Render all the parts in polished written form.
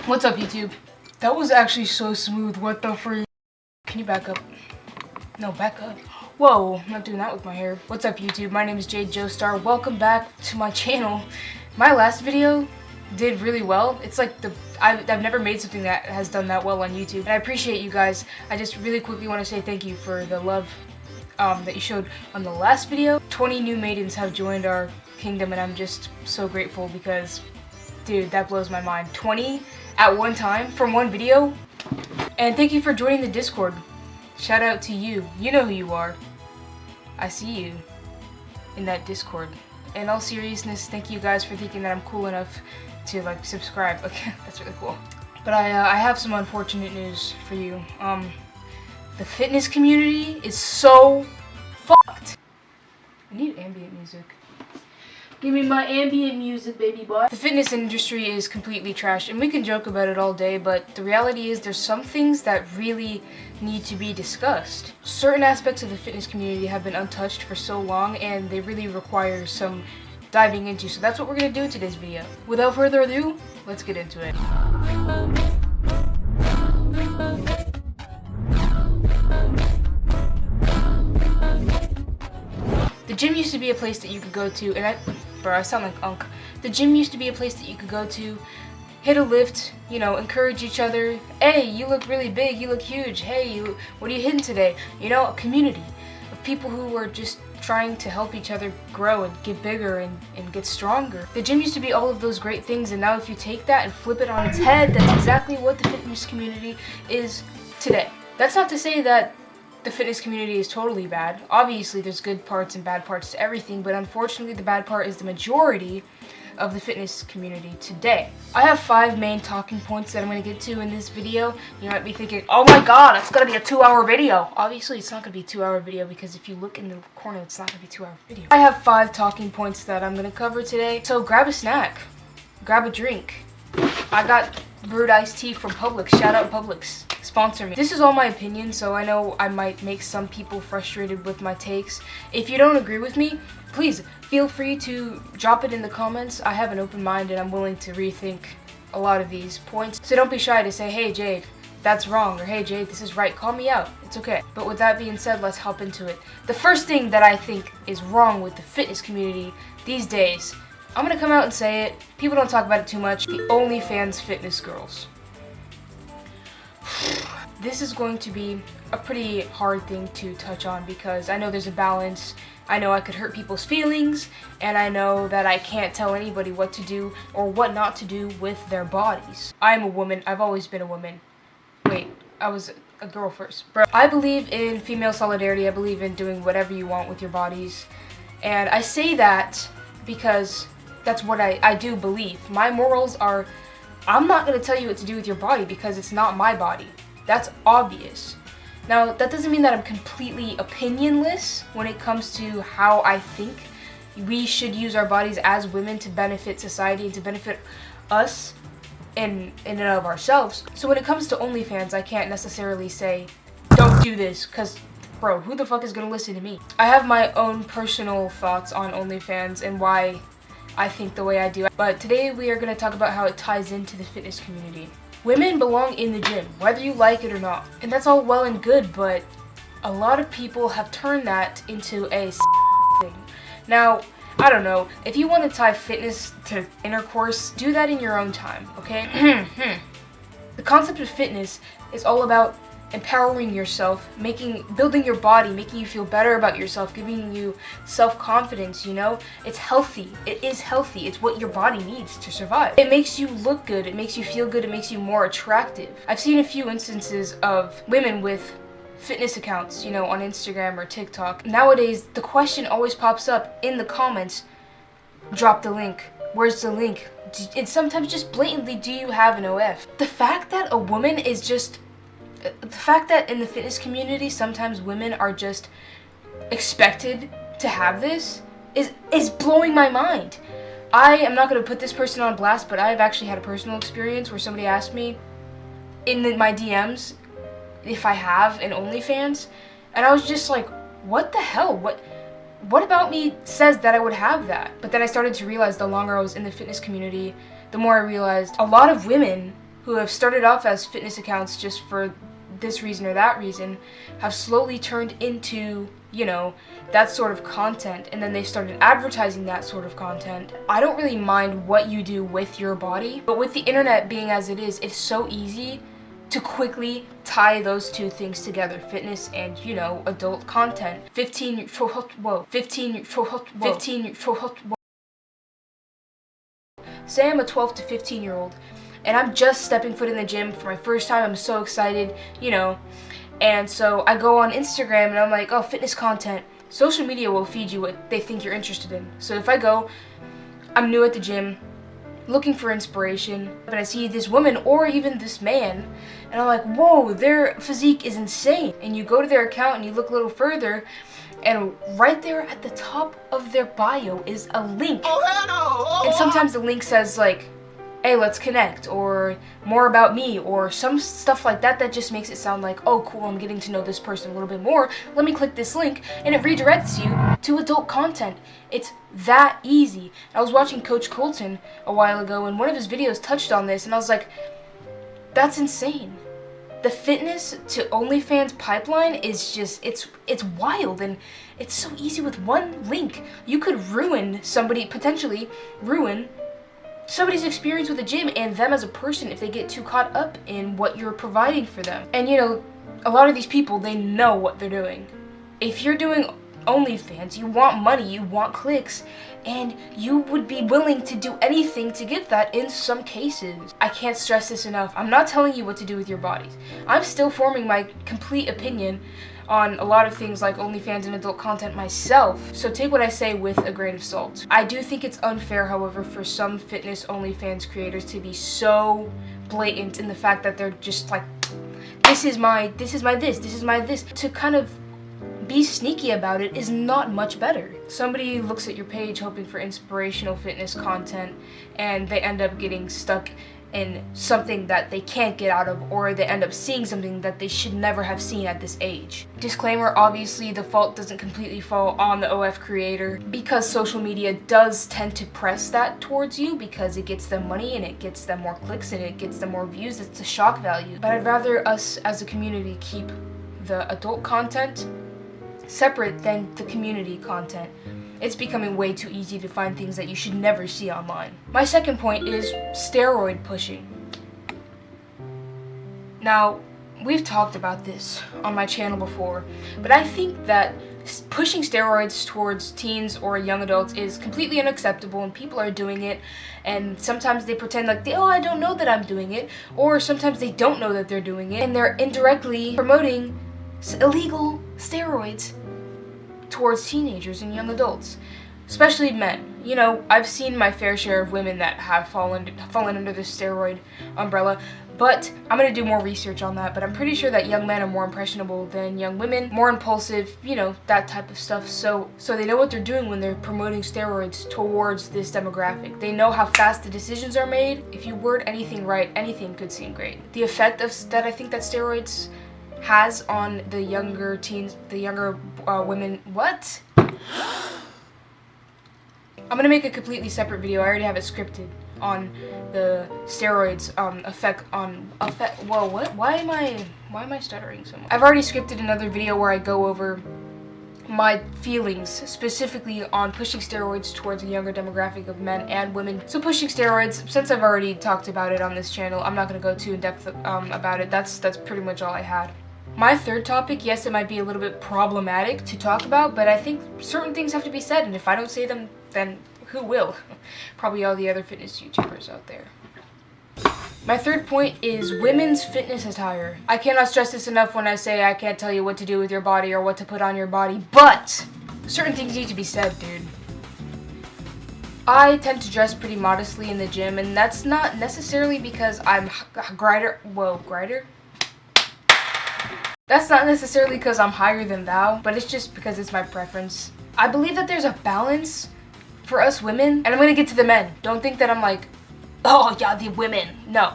What's up, YouTube? That was actually so smooth. What the freak? Can you back up? No, back up. Whoa, I'm not doing that with my hair. What's up, YouTube? My name is Jade Joestar. Welcome back to my channel. My last video did really well. It's like I've never made something that has done that well on YouTube, and I appreciate you guys. I just really quickly want to say thank you for the love that you showed on the last video. 20 new maidens have joined our kingdom, and I'm just so grateful because, dude, that blows my mind. 20 at one time from one video. And thank you for joining the Discord. Shout out to you. You know who you are. I see you in that Discord. In all seriousness, thank you guys for thinking that I'm cool enough to like subscribe. Okay, that's really cool. But I have some unfortunate news for you. The fitness community is so fucked. I need ambient music. Give me my ambient music, baby boy. The fitness industry is completely trashed, and we can joke about it all day, but the reality is there's some things that really need to be discussed. Certain aspects of the fitness community have been untouched for so long, and they really require some diving into, so that's what we're gonna do in today's video. Without further ado, let's get into it. The gym used to be a place that you could go to, and I sound like Unk. The gym used to be a place that you could go to, hit a lift, you know, encourage each other. Hey, you look really big, you look huge. Hey, what are you hitting today? You know, a community of people who were just trying to help each other grow and get bigger and get stronger. The gym used to be all of those great things, and now if you take that and flip it on its head, that's exactly what the fitness community is today. That's not to say that the fitness community is totally bad. Obviously, there's good parts and bad parts to everything, but unfortunately, the bad part is the majority of the fitness community today. I have 5 main talking points that I'm going to get to in this video. You might be thinking, oh my god, it's going to be a 2-hour video. Obviously, it's not going to be a 2-hour video because if you look in the corner, it's not going to be a 2-hour video. I have 5 talking points that I'm going to cover today. So grab a snack, grab a drink. I got brewed iced tea from Publix. Shout out Publix. Sponsor me. This is all my opinion, so I know I might make some people frustrated with my takes. If you don't agree with me, please feel free to drop it in the comments. I have an open mind and I'm willing to rethink a lot of these points. So don't be shy to say, hey Jade, that's wrong, or hey Jade, this is right. Call me out. It's okay. But with that being said, let's hop into it. The first thing that I think is wrong with the fitness community these days, I'm gonna come out and say it. People don't talk about it too much. The OnlyFans fitness girls. This is going to be a pretty hard thing to touch on because I know there's a balance. I know I could hurt people's feelings, and I know that I can't tell anybody what to do or what not to do with their bodies. I'm a woman. I've always been a woman. Wait, I was a girl first. Bro, I believe in female solidarity. I believe in doing whatever you want with your bodies. And I say that because that's what I do believe. My morals are, I'm not going to tell you what to do with your body because it's not my body. That's obvious. Now, that doesn't mean that I'm completely opinionless when it comes to how I think we should use our bodies as women to benefit society and to benefit us in and of ourselves. So when it comes to OnlyFans, I can't necessarily say, don't do this, because, bro, who the fuck is going to listen to me? I have my own personal thoughts on OnlyFans and why I think the way I do. But today we are going to talk about how it ties into the fitness community. Women belong in the gym, whether you like it or not. And that's all well and good, but a lot of people have turned that into a thing. Now, I don't know, if you want to tie fitness to intercourse, do that in your own time, okay? The concept of fitness is all about empowering yourself, building your body, making you feel better about yourself, giving you self-confidence, you know? It's healthy. It is healthy. It's what your body needs to survive. It makes you look good. It makes you feel good. It makes you more attractive. I've seen a few instances of women with fitness accounts, you know, on Instagram or TikTok. Nowadays, the question always pops up in the comments, drop the link. Where's the link? And sometimes just blatantly, do you have an OF? The fact that a woman is just the fact that in the fitness community sometimes women are just expected to have this is blowing my mind. I am not going to put this person on blast, but I've actually had a personal experience where somebody asked me in my DMs if I have an OnlyFans, and I was just like, what the hell? What about me says that I would have that? But then I started to realize the longer I was in the fitness community, the more I realized a lot of women who have started off as fitness accounts just for this reason or that reason have slowly turned into, you know, that sort of content, and then they started advertising that sort of content. I don't really mind what you do with your body, but with the internet being as it is, it's so easy to quickly tie those two things together, fitness and, you know, adult content. 15 Say I'm a 12 to 15 year old and I'm just stepping foot in the gym for my first time. I'm so excited, you know, and so I go on Instagram and I'm like, oh, fitness content. Social media will feed you what they think you're interested in. So if I go, I'm new at the gym, looking for inspiration, and I see this woman or even this man, and I'm like, whoa, their physique is insane. And you go to their account and you look a little further, and right there at the top of their bio is a link. And sometimes the link says like, hey, let's connect, or more about me, or some stuff like that that just makes it sound like, oh cool, I'm getting to know this person a little bit more, let me click this link, and it redirects you to adult content. It's that easy. I was watching Coach Colton a while ago, and one of his videos touched on this, and I was like, that's insane. The fitness to OnlyFans pipeline is just, it's wild, and it's so easy with one link. You could potentially ruin somebody's experience with the gym and them as a person if they get too caught up in what you're providing for them. And you know, a lot of these people, they know what they're doing. If you're doing OnlyFans, you want money, you want clicks, and you would be willing to do anything to get that in some cases. I can't stress this enough. I'm not telling you what to do with your bodies. I'm still forming my complete opinion on a lot of things like OnlyFans and adult content myself, so take what I say with a grain of salt. I do think it's unfair, however, for some fitness OnlyFans creators to be so blatant in the fact that they're just like, this is my this. To kind of be sneaky about it is not much better. Somebody looks at your page hoping for inspirational fitness content, and they end up getting stuck in something that they can't get out of, or they end up seeing something that they should never have seen at this age. Disclaimer, obviously the fault doesn't completely fall on the OF creator, because social media does tend to press that towards you because it gets them money and it gets them more clicks and it gets them more views. It's a shock value. But I'd rather us as a community keep the adult content separate than the community content. It's becoming way too easy to find things that you should never see online. My second point is steroid pushing. Now, we've talked about this on my channel before, but I think that pushing steroids towards teens or young adults is completely unacceptable, and people are doing it, and sometimes they pretend like, oh, I don't know that I'm doing it, or sometimes they don't know that they're doing it, and they're indirectly promoting illegal steroids towards teenagers and young adults, especially men. You know, I've seen my fair share of women that have fallen under the steroid umbrella, but I'm gonna do more research on that. But I'm pretty sure that young men are more impressionable than young women, more impulsive, you know, that type of stuff. So they know what they're doing when they're promoting steroids towards this demographic. They know how fast the decisions are made. If you word anything right, anything could seem great. The effect that I think that steroids has on the younger teens, the younger women. What? I'm gonna make a completely separate video. I already have it scripted on the steroids effect. Whoa, what? Why am I stuttering so much? I've already scripted another video where I go over my feelings specifically on pushing steroids towards a younger demographic of men and women. So pushing steroids, since I've already talked about it on this channel, I'm not gonna go too in depth about it. That's pretty much all I had. My third topic, yes, it might be a little bit problematic to talk about, but I think certain things have to be said, and if I don't say them, then who will? Probably all the other fitness YouTubers out there. My third point is women's fitness attire. I cannot stress this enough when I say I can't tell you what to do with your body or what to put on your body, but certain things need to be said, dude. I tend to dress pretty modestly in the gym, and that's not necessarily because I'm grider. That's not necessarily because I'm higher than thou, but it's just because it's my preference. I believe that there's a balance for us women, and I'm gonna get to the men. Don't think that I'm like, oh yeah, the women. No,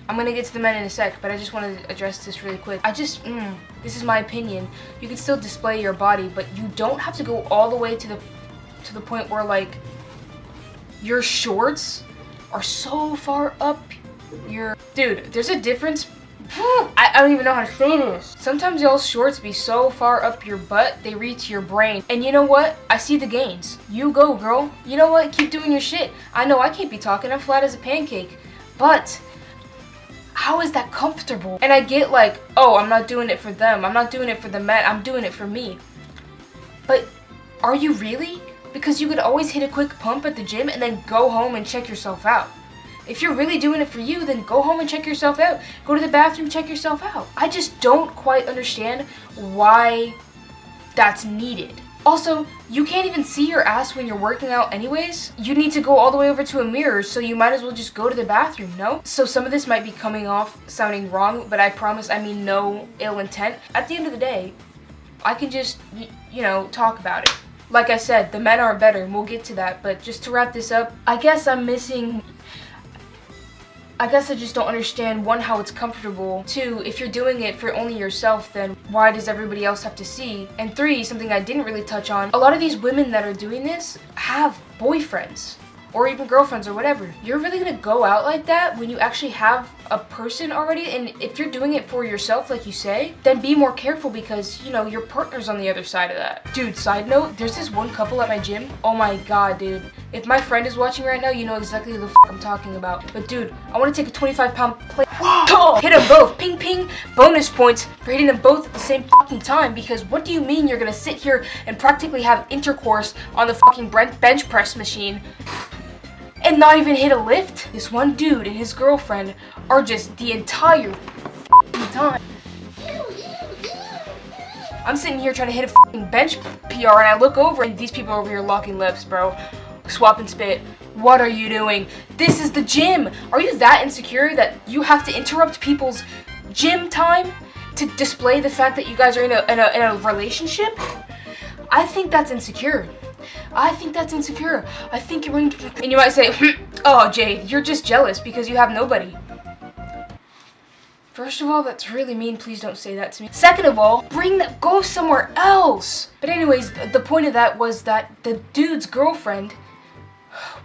I'm gonna get to the men in a sec, but I just want to address this really quick. This is my opinion. You can still display your body, but you don't have to go all the way to the point where like your shorts are so far up Dude, there's a difference. I don't even know how to say this. Sometimes y'all's shorts be so far up your butt, they reach your brain. And you know what? I see the gains. You go, girl. You know what? Keep doing your shit. I know I can't be talking. I'm flat as a pancake. But how is that comfortable? And I get like, oh, I'm not doing it for them. I'm not doing it for the men. I'm doing it for me. But are you really? Because you could always hit a quick pump at the gym and then go home and check yourself out. If you're really doing it for you, then go home and check yourself out. Go to the bathroom, check yourself out. I just don't quite understand why that's needed. Also, you can't even see your ass when you're working out anyways. You need to go all the way over to a mirror, so you might as well just go to the bathroom, no? So some of this might be coming off sounding wrong, but I promise I mean no ill intent. At the end of the day, I can just, you know, talk about it. Like I said, the men are better, and we'll get to that, but just to wrap this up, I guess I just don't understand, one, how it's comfortable. Two, if you're doing it for only yourself, then why does everybody else have to see? And three, something I didn't really touch on, a lot of these women that are doing this have boyfriends or even girlfriends or whatever. You're really gonna go out like that when you actually have a person already? And if you're doing it for yourself, like you say, then be more careful because, you know, your partner's on the other side of that. Dude, side note, there's this one couple at my gym. Oh my god, dude. If my friend is watching right now, you know exactly who the f I'm talking about. But dude, I want to take a 25-pound plate. Hit them both. Ping ping. Bonus points for hitting them both at the same fucking time, because what do you mean you're gonna sit here and practically have intercourse on the fucking bench press machine and not even hit a lift? This one dude and his girlfriend are just the entire time. I'm sitting here trying to hit a fucking bench PR and I look over and these people are over here locking lips, bro. Swap and spit. What are you doing? This is the gym. Are you that insecure that you have to interrupt people's gym time to display the fact that you guys are in a relationship? I think that's insecure. I think that's insecure. I think you're in. And you might say, oh, Jade, you're just jealous because you have nobody. First of all, that's really mean. Please don't say that to me. Second of all, go somewhere else. But anyways, the point of that was that the dude's girlfriend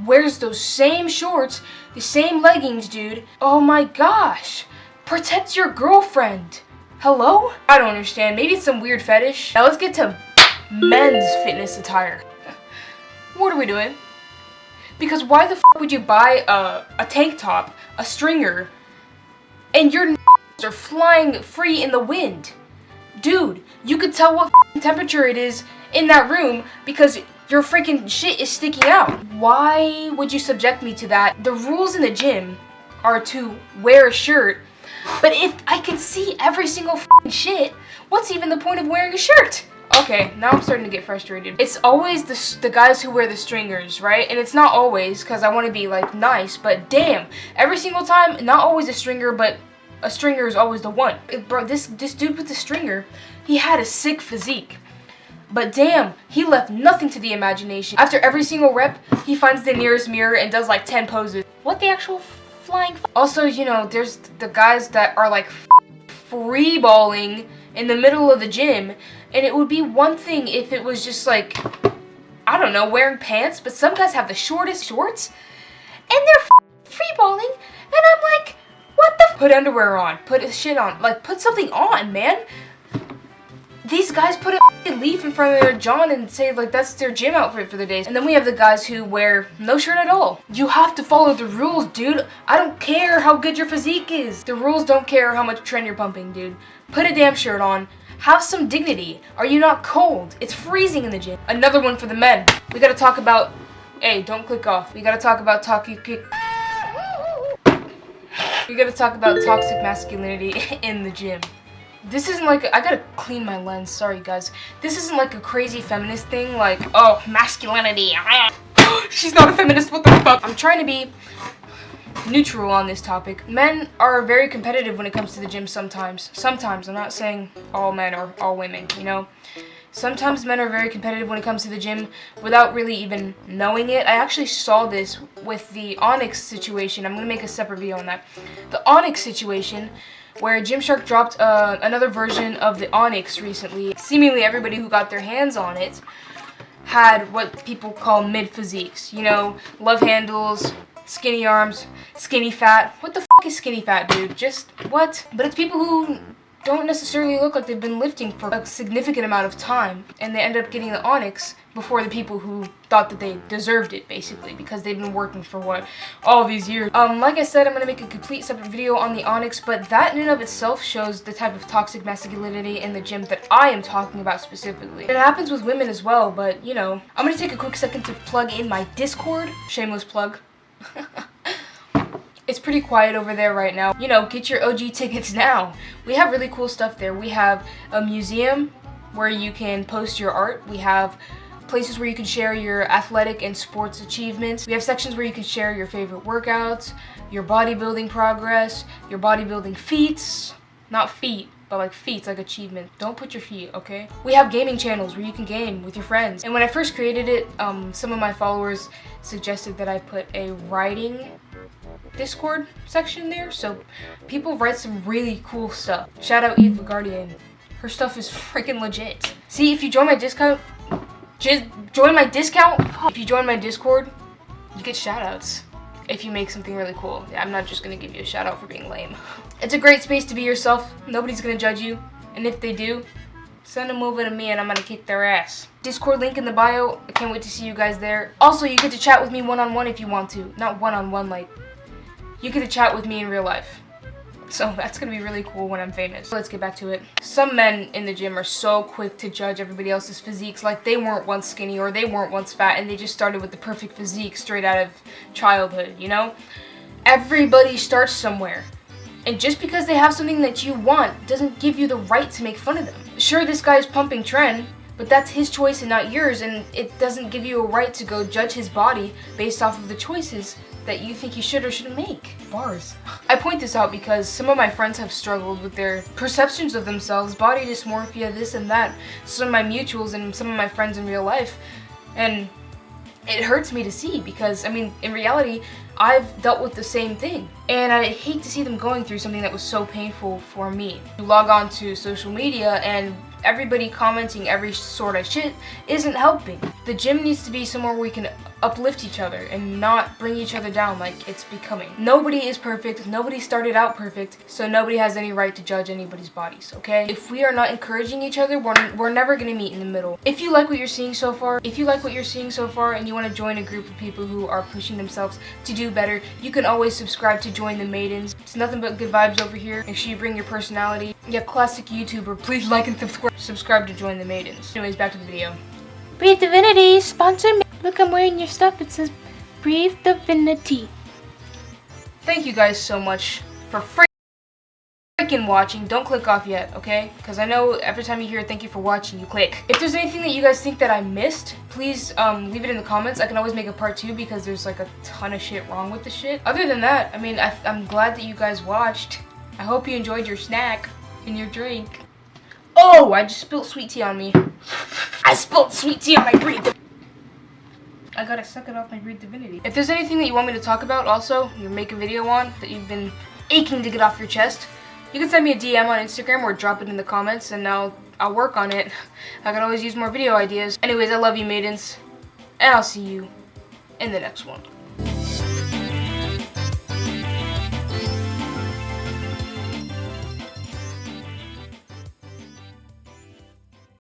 wears those same shorts, the same leggings, dude. Oh my gosh. Protect your girlfriend. Hello? I don't understand. Maybe it's some weird fetish. Now let's get to men's fitness attire. What are we doing? Because why the f would you buy a tank top, a stringer, and your are flying free in the wind? Dude, you could tell what temperature it is in that room because your freaking shit is sticking out. Why would you subject me to that? The rules in the gym are to wear a shirt, but if I can see every single shit, what's even the point of wearing a shirt? Okay, now I'm starting to get frustrated. It's always the guys who wear the stringers, right? And it's not always, because I want to be, like, nice, but damn, every single time, not always a stringer, but a stringer is always the one. Bro, this dude with the stringer, he had a sick physique. But damn, he left nothing to the imagination. After every single rep, he finds the nearest mirror and does, like, 10 poses. What the actual flying Also, you know, there's the guys that are, like, free-balling in the middle of the gym. And it would be one thing if it was just like, I don't know, wearing pants, but some guys have the shortest shorts, and they're free-balling, and I'm like, what the Put underwear on, put a shit on, like, put something on, man. These guys put a leaf in front of their john and say, like, that's their gym outfit for the day. And then we have the guys who wear no shirt at all. You have to follow the rules, dude. I don't care how good your physique is. The rules don't care how much tren you're pumping, dude. Put a damn shirt on. Have some dignity. Are you not cold? It's freezing in the gym. Another one for the men. We gotta talk about... Hey, don't click off. We gotta talk about We gotta talk about toxic masculinity in the gym. This isn't like... I gotta clean my lens. Sorry, guys. This isn't like a crazy feminist thing. Like, oh, masculinity. She's not a feminist. What the fuck? I'm trying to be neutral on this topic. Men are very competitive when it comes to the gym sometimes. Sometimes. I'm not saying all men or all women, you know? Sometimes men are very competitive when it comes to the gym without really even knowing it. I actually saw this with the Onyx situation. I'm going to make a separate video on that. The Onyx situation, where Gymshark dropped another version of the Onyx recently. Seemingly everybody who got their hands on it had what people call mid-physiques. You know, love handles, skinny arms, skinny fat. What the fuck is skinny fat, dude? Just what? But it's people who don't necessarily look like they've been lifting for a significant amount of time, and they end up getting the onyx before the people who thought that they deserved it, basically, because they've been working for what, all these years. Like I said, I'm gonna make a complete separate video on the onyx, but that in and of itself shows the type of toxic masculinity in the gym that I am talking about specifically. It happens with women as well, but you know, I'm gonna take a quick second to plug in my Discord. Shameless plug. It's pretty quiet over there right now. You know, get your OG tickets now. We have really cool stuff there. We have a museum where you can post your art. We have places where you can share your athletic and sports achievements. We have sections where you can share your favorite workouts, your bodybuilding progress, your bodybuilding feats. Not feet, but like feats, like achievement. Don't put your feet, okay? We have gaming channels where you can game with your friends. And when I first created it, some of my followers suggested that I put a writing Discord section there, so people write some really cool stuff. Shout out Eve Guardian. Her stuff is freaking legit. See, if you join my discount, just join my discount. If you join my Discord, you get shout outs if you make something really cool. Yeah, I'm not just gonna give you a shout out for being lame. It's a great space to be yourself. Nobody's gonna judge you, and if they do, send them over to me and I'm gonna kick their ass. Discord link in the bio. I can't wait to see you guys there. Also, you get to chat with me one-on-one if you want to. Not one-on-one, like, you get to chat with me in real life. So that's gonna be really cool when I'm famous. Let's get back to it. Some men in the gym are so quick to judge everybody else's physiques like they weren't once skinny or they weren't once fat and they just started with the perfect physique straight out of childhood, you know? Everybody starts somewhere. And just because they have something that you want doesn't give you the right to make fun of them. Sure, this guy's pumping tren, but that's his choice and not yours, and it doesn't give you a right to go judge his body based off of the choices that you think he should or shouldn't make. Bars. I point this out because some of my friends have struggled with their perceptions of themselves, body dysmorphia, this and that. Some of my mutuals and some of my friends in real life. And it hurts me to see because, I mean, in reality, I've dealt with the same thing. And I hate to see them going through something that was so painful for me. You log on to social media and everybody commenting every sort of shit isn't helping. The gym needs to be somewhere where we can uplift each other and not bring each other down like it's becoming. Nobody is perfect, nobody started out perfect, so nobody has any right to judge anybody's bodies, okay? If we are not encouraging each other, we're never gonna meet in the middle. If you like what you're seeing so far, and you want to join a group of people who are pushing themselves to do better, you can always subscribe to join the Maidens. It's nothing but good vibes over here. Make sure you bring your personality. Yeah, classic YouTuber, please like and subscribe to join the Maidens. Anyways, back to the video. Breathe Divinity, sponsor me. Look, I'm wearing your stuff. It says Breathe Divinity. Thank you guys so much for freaking watching. Don't click off yet, okay? Because I know every time you hear thank you for watching, you click. If there's anything that you guys think that I missed, please leave it in the comments. I can always make a part 2 because there's like a ton of shit wrong with the shit. Other than that, I mean, I'm glad that you guys watched. I hope you enjoyed your snack and your drink. Oh, I just spilled sweet tea on me. I spilled sweet tea on my Breathe. I gotta suck it off my Breathe Divinity. If there's anything that you want me to talk about also, you make a video on, that you've been aching to get off your chest, you can send me a DM on Instagram or drop it in the comments and I'll work on it. I can always use more video ideas. Anyways, I love you, Maidens, and I'll see you in the next one.